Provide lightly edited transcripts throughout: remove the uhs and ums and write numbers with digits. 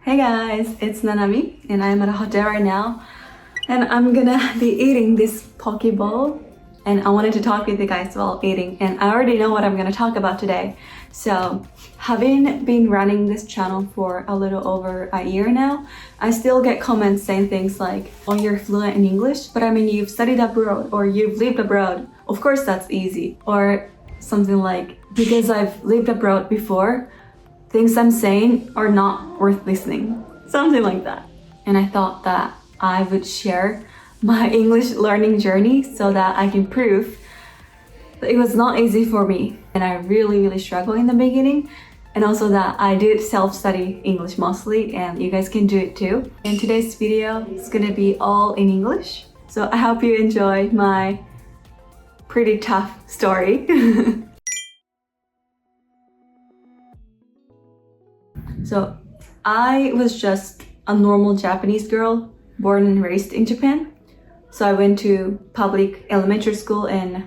Hey guys, it's Nanami and I'm at a hotel right now and I'm gonna be eating this poke bowl and I wanted to talk with you guys while eating and I already know what I'm gonna talk about today. So, having been running this channel for a little over a year now, I still get comments saying things like, oh, you're fluent in English, but I mean, you've studied abroad or you've lived abroad. Of course that's easy. Or something like, because I've lived abroad before, things I'm saying are not worth listening. Something like that. And I thought that I would share my English learning journey so that I can prove that it was not easy for me. And I really struggled in the beginning. And also that I did self-study English mostly and you guys can do it too. And today's video is gonna be all in English. So I hope you enjoy my pretty tough story. So I was just a normal Japanese girl born and raised in Japan. So I went to public elementary school and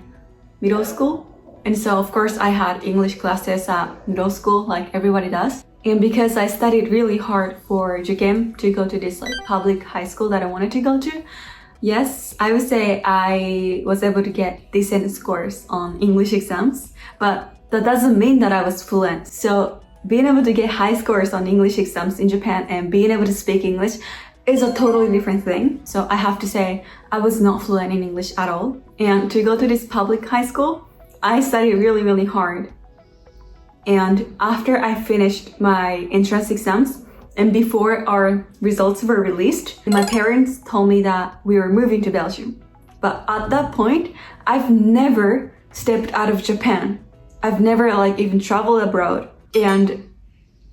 middle school. And so of course I had English classes at middle school like everybody does. And because I studied really hard for Jukem to go to this like public high school that I wanted to go to, yes, I would say I was able to get decent scores on English exams, but that doesn't mean that I was fluent. So being able to get high scores on English exams in Japan and being able to speak English is a totally different thing. So I have to say I was not fluent in English at all. And to go to this public high school, I studied really hard. And after I finished my entrance exams and before our results were released, my parents told me that we were moving to Belgium. But at that point, I've never stepped out of Japan. I've never like even traveled abroad. And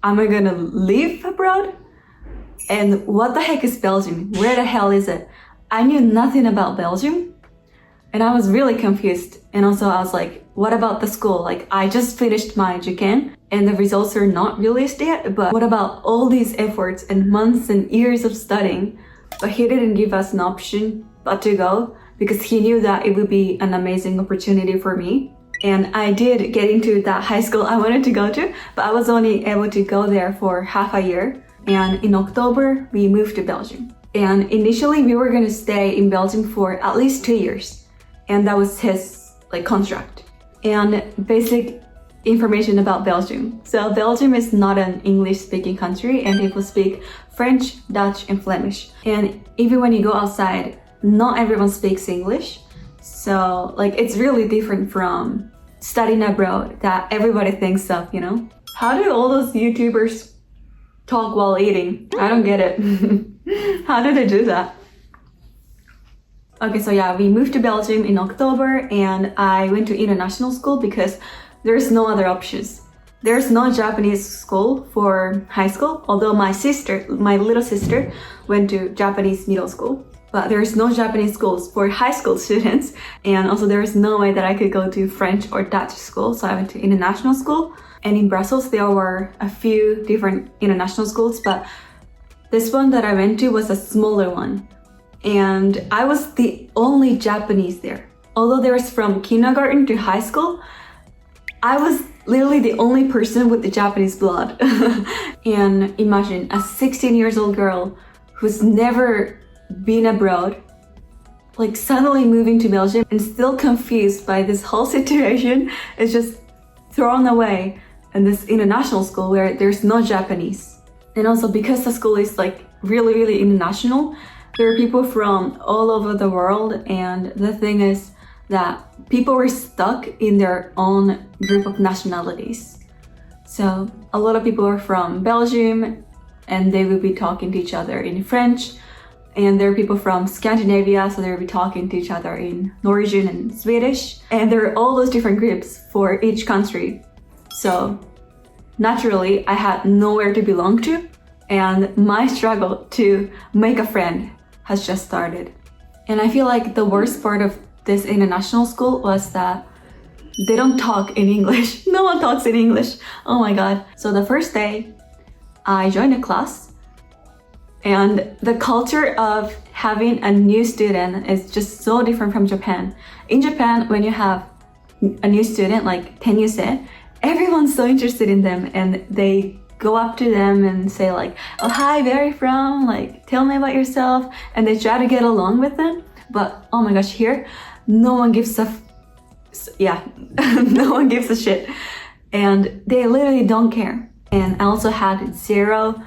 am I gonna live abroad? And what the heck is Belgium? Where the hell is it? I knew nothing about Belgium and I was really confused. And also I was like, what about the school? Like I just finished my Juken and the results are not released yet, but what about all these efforts and months and years of studying? But he didn't give us an option but to go because he knew that it would be an amazing opportunity for me. And I did get into that high school I wanted to go to, but I was only able to go there for half a year. And in October, we moved to Belgium. And initially, we were going to stay in Belgium for at least 2 years. And that was his like contract. And basic information about Belgium. So Belgium is not an English-speaking country and people speak French, Dutch, and Flemish. And even when you go outside, not everyone speaks English. So like it's really different from studying abroad that everybody thinks of, you know? How do all those YouTubers talk while eating? I don't get it. How do they do that? Okay, so yeah, we moved to Belgium in October and I went to international school because there's no other options. There's no Japanese school for high school, although my little sister went to Japanese middle school. But there's no Japanese schools for high school students. And also there is no way that I could go to French or Dutch school. So I went to international school. And in Brussels, there were a few different international schools, but this one that I went to was a smaller one. And I was the only Japanese there. Although there was from kindergarten to high school, I was literally the only person with the Japanese blood. And imagine a 16 years old girl who's never been abroad, like suddenly moving to Belgium and still confused by this whole situation is just thrown away in this international school where there's no Japanese. And also because the school is like really international, there are people from all over the world and the thing is that people were stuck in their own group of nationalities. So a lot of people are from Belgium and they will be talking to each other in French. And there are people from Scandinavia, so they'll be talking to each other in Norwegian and Swedish. And there are all those different groups for each country. So naturally, I had nowhere to belong to. And my struggle to make a friend has just started. And I feel like the worst part of this international school was that they don't talk in English. No one talks in English. Oh my God. So the first day, I joined a class. And the culture of having a new student is just so different from Japan. In Japan, when you have a new student, like 10 years in, everyone's so interested in them and they go up to them and say like, oh hi, where are you from? Like, tell me about yourself. And they try to get along with them. But oh my gosh, here, no one gives a no one gives a shit. And they literally don't care. And I also had 0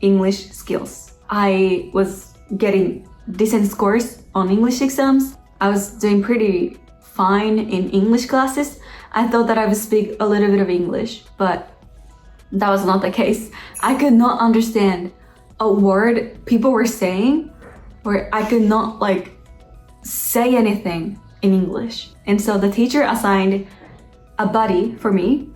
English skills. I was getting decent scores on English exams. I was doing pretty fine in English classes. I thought that I would speak a little bit of English, but that was not the case. I could not understand a word people were saying, or I could not like say anything in English. And so the teacher assigned a buddy for me,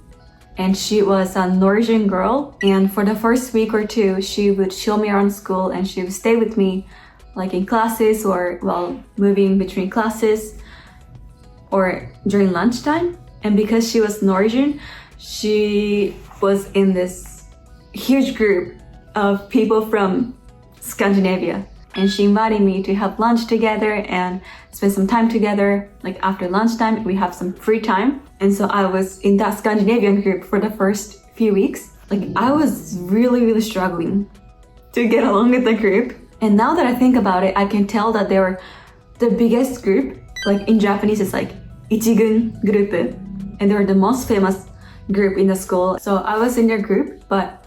and she was a Norwegian girl. And for the first week or 2, she would show me around school and she would stay with me like in classes or while moving between classes or during lunchtime. And because she was Norwegian, she was in this huge group of people from Scandinavia. And she invited me to have lunch together and spend some time together. Like after lunchtime, we have some free time. And so I was in that Scandinavian group for the first few weeks. Like I was really struggling to get along with the group. And now that I think about it, I can tell that they were the biggest group. Like in Japanese, it's like Ichigun group. And they were the most famous group in the school. So I was in their group, but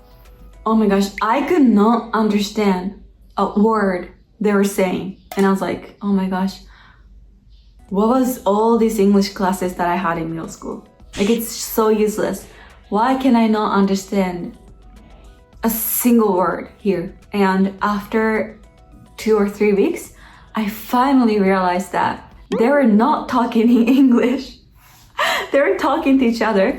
oh my gosh, I could not understand a word they were saying. And I was like, oh my gosh, what was all these English classes that I had in middle school? Like it's so useless. Why can I not understand a single word here? And after 2 or 3 weeks, I finally realized that they were not talking in English. They were talking to each other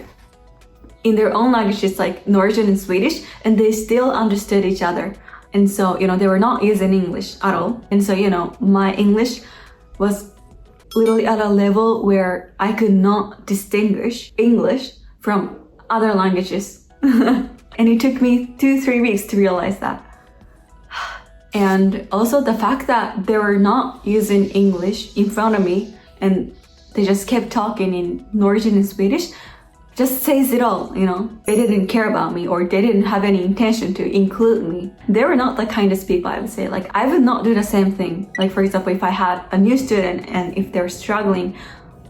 in their own languages like Norwegian and Swedish, and they still understood each other. And so, they were not using English at all. And so, my English was literally at a level where I could not distinguish English from other languages. And it took me 2-3 weeks to realize that. And also the fact that they were not using English in front of me and they just kept talking in Norwegian and Swedish just says it all, They didn't care about me or they didn't have any intention to include me. They were not the kindest people, I would say. Like, I would not do the same thing. Like, for example, if I had a new student and if they're struggling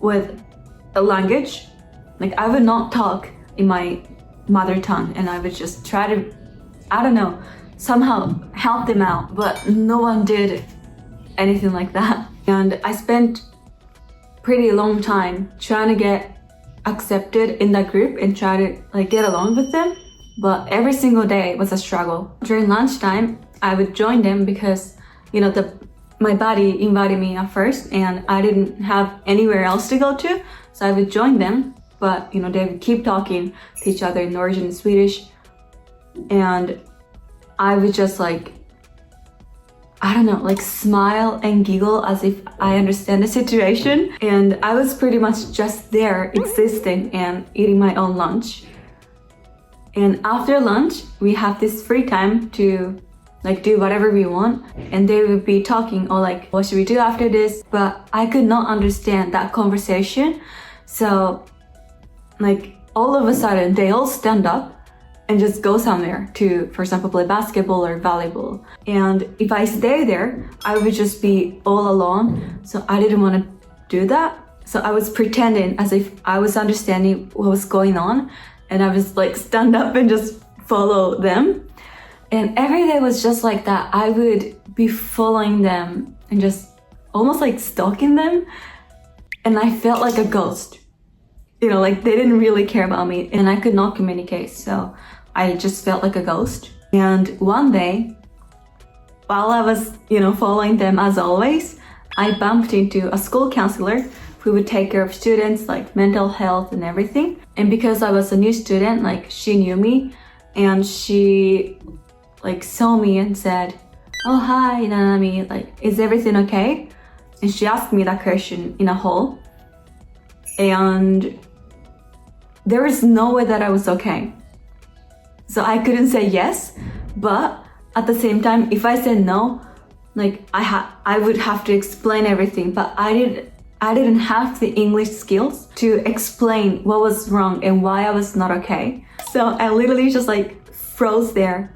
with a language, like, I would not talk in my mother tongue and I would just try to, somehow help them out. But no one did anything like that. And I spent pretty long time trying to get accepted in that group and try to get along with them, but every single day was a struggle. During lunchtime, I would join them because my buddy invited me at first and I didn't have anywhere else to go to, so I would join them. But they would keep talking to each other in Norwegian and Swedish, and I would just smile and giggle as if I understand the situation. And I was pretty much just there existing and eating my own lunch. And after lunch, we have this free time to do whatever we want. And they would be talking what should we do after this? But I could not understand that conversation. So all of a sudden, they all stand up and just go somewhere to, for example, play basketball or volleyball. And if I stay there, I would just be all alone. So I didn't want to do that. So I was pretending as if I was understanding what was going on. And I was stand up and just follow them. And every day was just like that. I would be following them and just almost stalking them. And I felt like a ghost. They didn't really care about me and I could not communicate. So I just felt like a ghost. And one day, while I was, following them as always, I bumped into a school counselor who would take care of students, mental health and everything. And because I was a new student, she knew me and she, saw me and said, oh, hi, Nanami, is everything okay? And she asked me that question in a hall. And there was no way that I was okay. So I couldn't say yes, but at the same time, if I said no, I would have to explain everything, but I didn't have the English skills to explain what was wrong and why I was not okay. So I literally just froze there.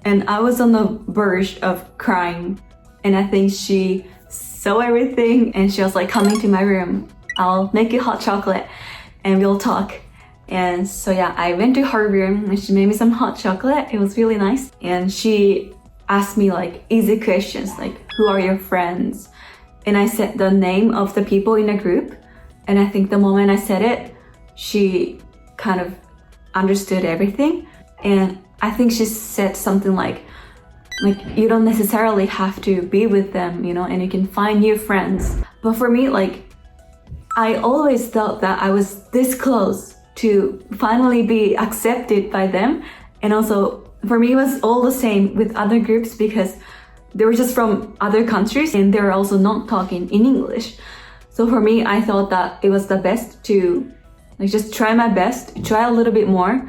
And I was on the verge of crying. And I think she saw everything and she was like, come into my room. I'll make you hot chocolate and we'll talk. And so yeah, I went to her room and she made me some hot chocolate. It was really nice. And she asked me like easy questions like, who are your friends? And I said the name of the people in the group. And I think the moment I said it, she kind of understood everything. And I think she said something like you don't necessarily have to be with them, you know, and you can find new friends. But for me, like, I always thought that I was this close to finally be accepted by them. And also for me, it was all the same with other groups because they were just from other countries and they were also not talking in English. So for me, I thought that it was the best to like just try my best, try a little bit more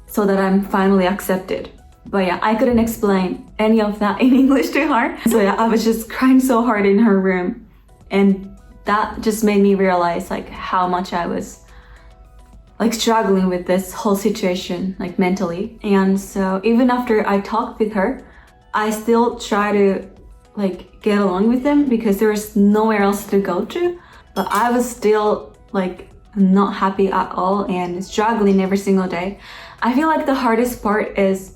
so that I'm finally accepted. But yeah, I couldn't explain any of that in English to her. So yeah, I was just crying so hard in her room. And that just made me realize like how much I was like struggling with this whole situation, like mentally. And so even after I talked with her, I still try to like get along with them because there was nowhere else to go to. But I was still like not happy at all and struggling every single day. I feel like the hardest part is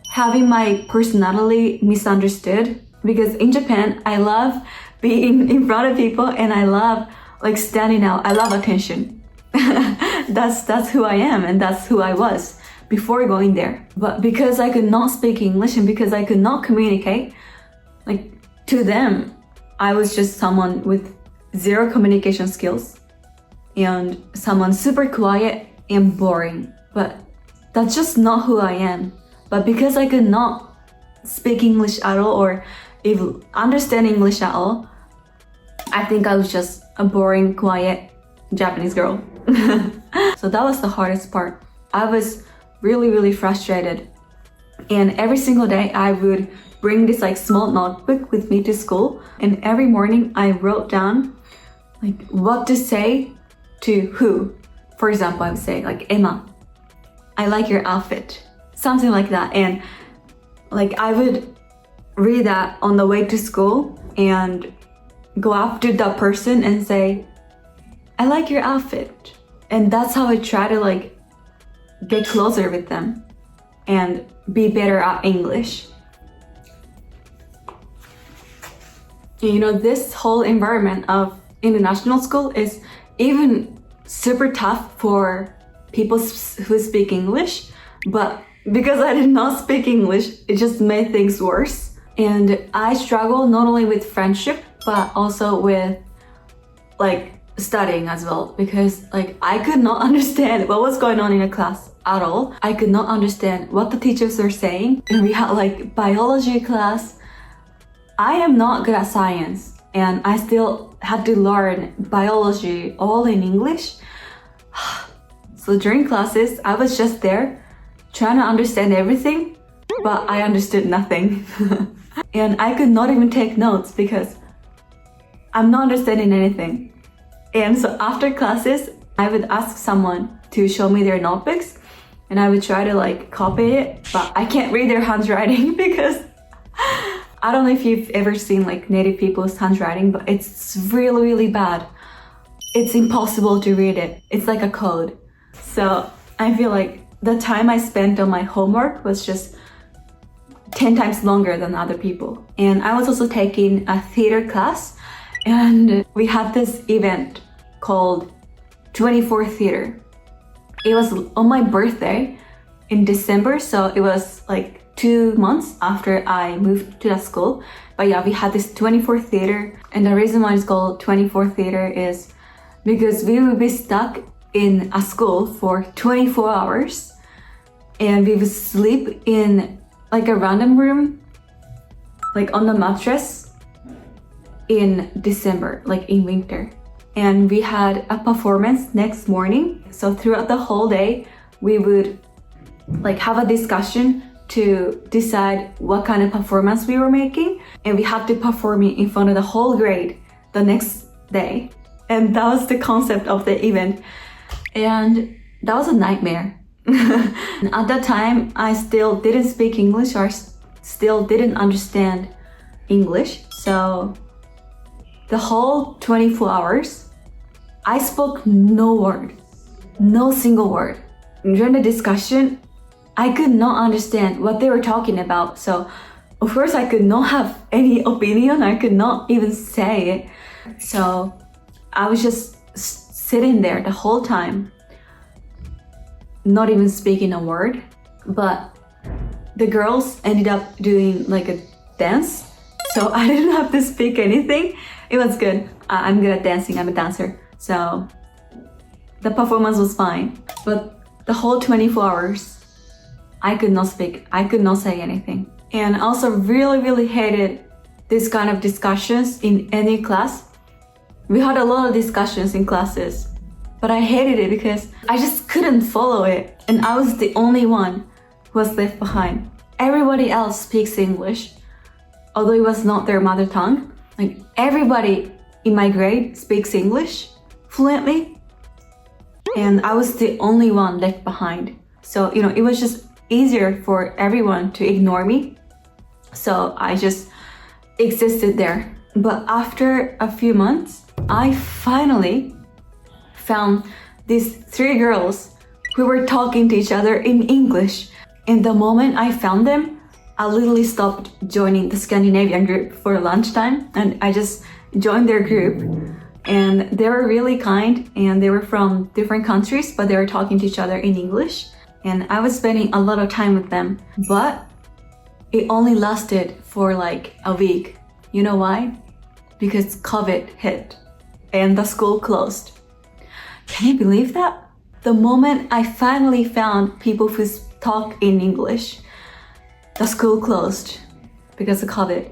having my personality misunderstood because in Japan, I love being in front of people and I love like standing out. I love attention. That's who I am and that's who I was before going there. But because I could not speak English and because I could not communicate, like to them, I was just someone with zero communication skills and someone super quiet and boring. But that's just not who I am. But because I could not speak English at all or even understand English at all, I think I was just a boring, quiet Japanese girl. So that was the hardest part. I was really, really frustrated. And every single day I would bring this like small notebook with me to school. And every morning I wrote down like what to say to who. For example, I would say like, Emma, I like your outfit. Something like that. And like I would read that on the way to school and go up to that person and say, I like your outfit. And that's how I try to like get closer with them and be better at English. And, you know, this whole environment of international school is even super tough for people who speak English. But because I did not speak English, it just made things worse. And I struggle not only with friendship, but also with like studying as well because like I could not understand what was going on in a class at all. I could not understand what the teachers were saying. And we had like biology class. I am not good at science and I still had to learn biology all in English. So during classes, I was just there trying to understand everything, but I understood nothing. And I could not even take notes because I'm not understanding anything. And so after classes, I would ask someone to show me their notebooks and I would try to like copy it, but I can't read their handwriting because I don't know if you've ever seen like native people's handwriting, but it's really, really bad. It's impossible to read it. It's like a code. So I feel like the time I spent on my homework was just 10 times longer than other people. And I was also taking a theater class and we had this event called 24 Theater. It was on my birthday in December, so it was like 2 months after I moved to that school. But yeah, we had this 24 Theater, and the reason why it's called 24 Theater is because we would be stuck in a school for 24 hours and we would sleep in like a random room, like on the mattress in December, like in winter. And we had a performance next morning. So throughout the whole day, we would like have a discussion to decide what kind of performance we were making. And we had to perform it in front of the whole grade the next day. And that was the concept of the event. And that was a nightmare. At that time, I still didn't speak English or still didn't understand English. So the whole 24 hours, I spoke no word, no single word. During the discussion, I could not understand what they were talking about. So of course I could not have any opinion. I could not even say it. So I was just sitting there the whole time, not even speaking a word. But the girls ended up doing like a dance. So I didn't have to speak anything. It was good. I'm good at dancing. I'm a dancer. So the performance was fine. But the whole 24 hours, I could not speak. I could not say anything. And I also really hated this kind of discussions in any class. We had a lot of discussions in classes, but I hated it because I just couldn't follow it. And I was the only one who was left behind. Everybody else speaks English, although it was not their mother tongue. Like everybody in my grade speaks English fluently. And I was the only one left behind. So, it was just easier for everyone to ignore me. So I just existed there. But after a few months, I finally found these 3 girls who were talking to each other in English. And the moment I found them, I literally stopped joining the Scandinavian group for lunchtime and I just joined their group. And they were really kind and they were from different countries, but they were talking to each other in English. And I was spending a lot of time with them, but it only lasted for like a week. You know why? Because COVID hit and the school closed. Can you believe that? The moment I finally found people who talk in English, the school closed because of COVID.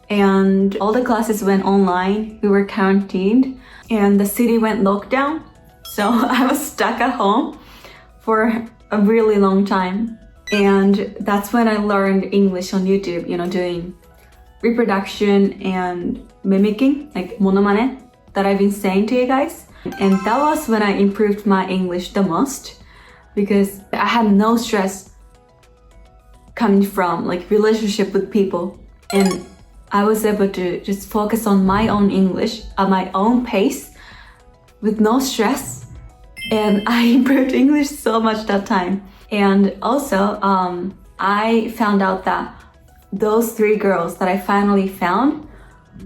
And all the classes went online. We were quarantined and the city went lockdown. So I was stuck at home for a really long time. And that's when I learned English on YouTube, doing reproduction and mimicking, like monomane that I've been saying to you guys. And that was when I improved my English the most because I had no stress coming from like relationship with people. And I was able to just focus on my own English at my own pace with no stress. And I improved English so much that time. And also, I found out that those 3 girls that I finally found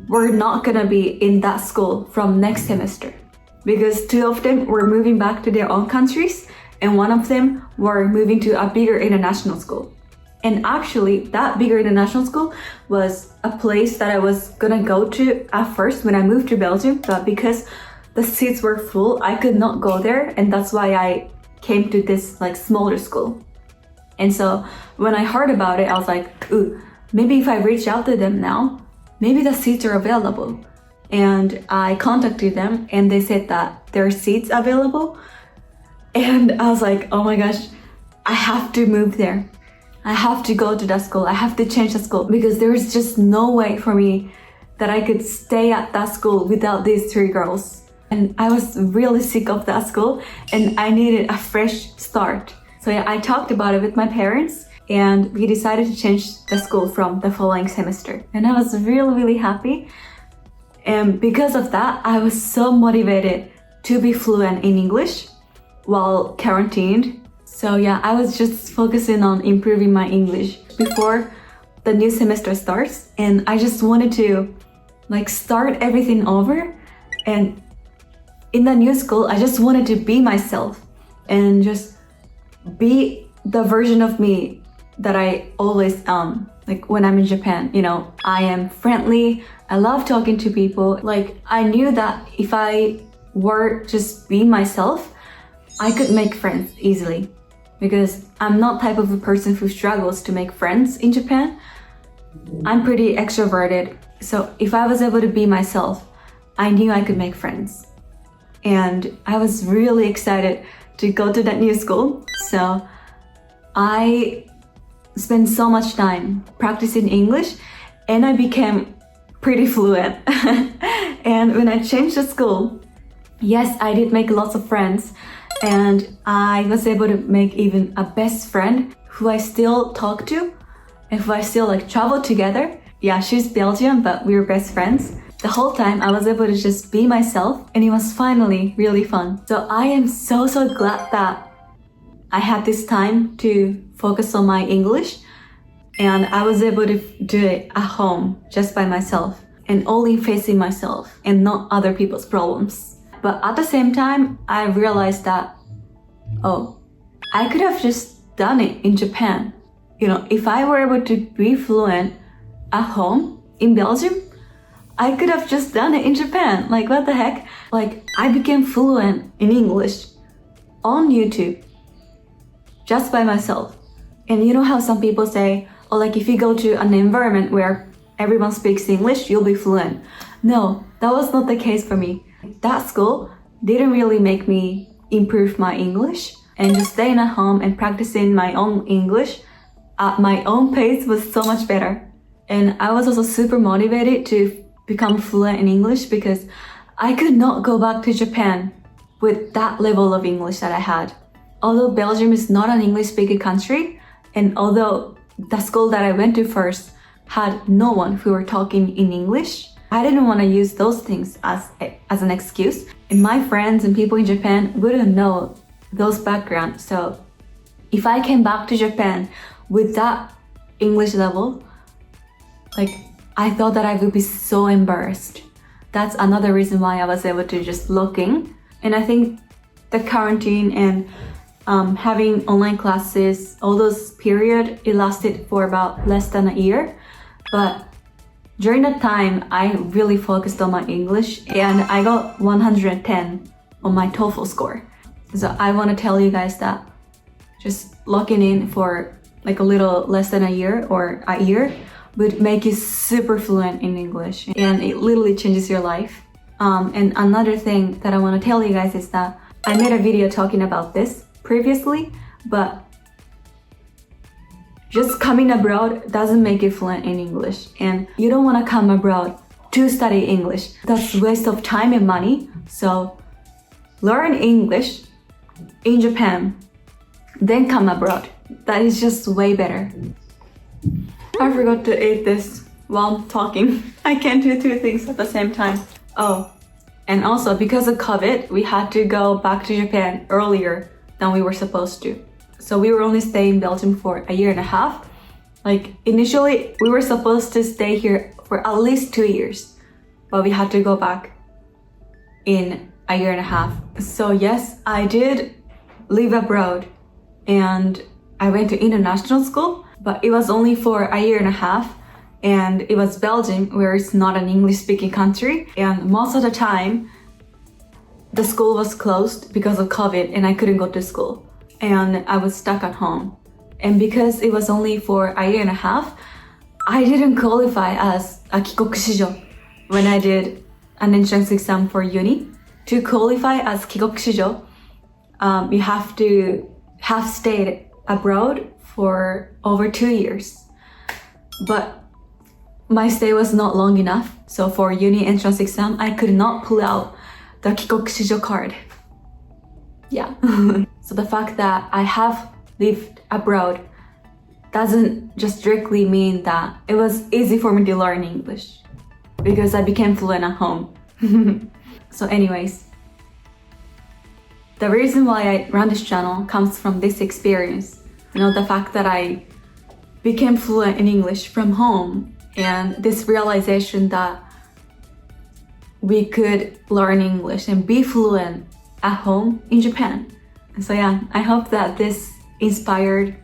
were not gonna be in that school from next semester because 2 of them were moving back to their own countries and 1 of them were moving to a bigger international school. And actually, that bigger international school was a place that I was gonna go to at first when I moved to Belgium, but because the seats were full, I could not go there, and that's why I came to this like smaller school. And so when I heard about it, I was like, ooh, maybe if I reach out to them now, maybe the seats are available. And I contacted them and they said that there are seats available. And I was like, oh my gosh, I have to move there. I have to go to that school. I have to change the school because there is just no way for me that I could stay at that school without these 3 girls. And I was really sick of that school and I needed a fresh start. So yeah, I talked about it with my parents and we decided to change the school from the following semester. And I was really happy. And because of that, I was so motivated to be fluent in English while quarantined. So yeah, I was just focusing on improving my English before the new semester starts. And I just wanted to like start everything over. And in the new school, I just wanted to be myself and just be the version of me that I always am. Like when I'm in Japan, I am friendly. I love talking to people. Like I knew that if I were just being myself, I could make friends easily because I'm not type of a person who struggles to make friends in Japan. I'm pretty extroverted. So if I was able to be myself, I knew I could make friends. And I was really excited to go to that new school. So I spent so much time practicing English and I became pretty fluent. And when I changed the school, yes, I did make lots of friends. And I was able to make even a best friend who I still talk to and who I still like travel together. Yeah, she's Belgian, but we were best friends. The whole time I was able to just be myself, and it was finally really fun. So I am so glad that I had this time to focus on my English, and I was able to do it at home just by myself and only facing myself and not other people's problems. But at the same time, I realized that, oh, I could have just done it in Japan. You know, if I were able to be fluent at home in Belgium, I could have just done it in Japan. Like, what the heck? Like, I became fluent in English on YouTube just by myself. And you know how some people say, oh, like if you go to an environment where everyone speaks English, you'll be fluent. No, that was not the case for me. That school didn't really make me improve my English, and just staying at home and practicing my own English at my own pace was so much better. And I was also super motivated to become fluent in English because I could not go back to Japan with that level of English that I had. Although Belgium is not an English-speaking country, and although the school that I went to first had no one who were talking in English, I didn't want to use those things as an excuse. And my friends and people in Japan wouldn't know those backgrounds. So if I came back to Japan with that English level, like, I thought that I would be so embarrassed. That's another reason why I was able to just looking. And I think the quarantine and having online classes, all those period, it lasted for about less than a year. But during that time, I really focused on my English, and I got 110 on my TOEFL score. So I want to tell you guys that just locking in for like a little less than a year or a year would make you super fluent in English, and it literally changes your life. And another thing that I want to tell you guys is that I made a video talking about this previously, but just coming abroad doesn't make you fluent in English, and you don't want to come abroad to study English. That's a waste of time and money. So learn English in Japan, then come abroad. That is just way better. I forgot to eat this while talking. I can't do two things at the same time. Oh, and also because of COVID, we had to go back to Japan earlier than we were supposed to. So we were only staying in Belgium for a year and a half. Like, initially, we were supposed to stay here for at least 2 years, but we had to go back in a year and a half. So yes, I did live abroad, and I went to international school, but it was only for a year and a half, and it was Belgium, where it's not an English-speaking country, and most of the time, the school was closed because of COVID, and I couldn't go to school. And I was stuck at home. And because it was only for a year and a half, I didn't qualify as a kikokushijo when I did an entrance exam for uni. To qualify as kikokushijo, you have to have stayed abroad for over 2 years. But my stay was not long enough, so for uni entrance exam, I could not pull out the kikokushijo card. Yeah. So the fact that I have lived abroad doesn't just strictly mean that it was easy for me to learn English, because I became fluent at home. So anyways, the reason why I run this channel comes from this experience. You know, the fact that I became fluent in English from home, and this realization that we could learn English and be fluent at home in Japan. So yeah, I hope that this inspired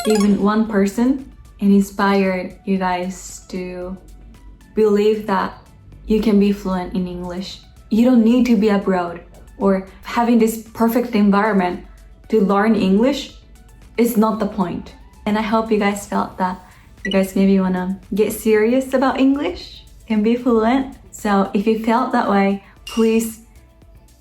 even one person and inspired you guys to believe that you can be fluent in English. You don't need to be abroad or having this perfect environment to learn English is not the point. And I hope you guys felt that you guys maybe want to get serious about English and be fluent. So if you felt that way, please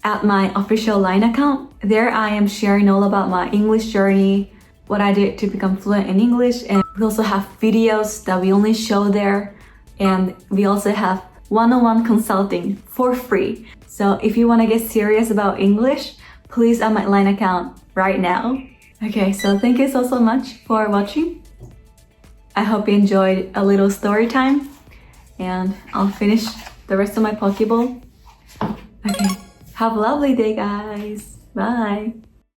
add my official LINE account. There I am sharing all about my English journey, what I did to become fluent in English, and we also have videos that we only show there, and we also have one-on-one consulting for free. So if you want to get serious about English, please add my line account right now. Okay, so thank you so much for watching. I hope you enjoyed a little story time, and I'll finish the rest of my Pokeball. Okay, have a lovely day, guys. Bye.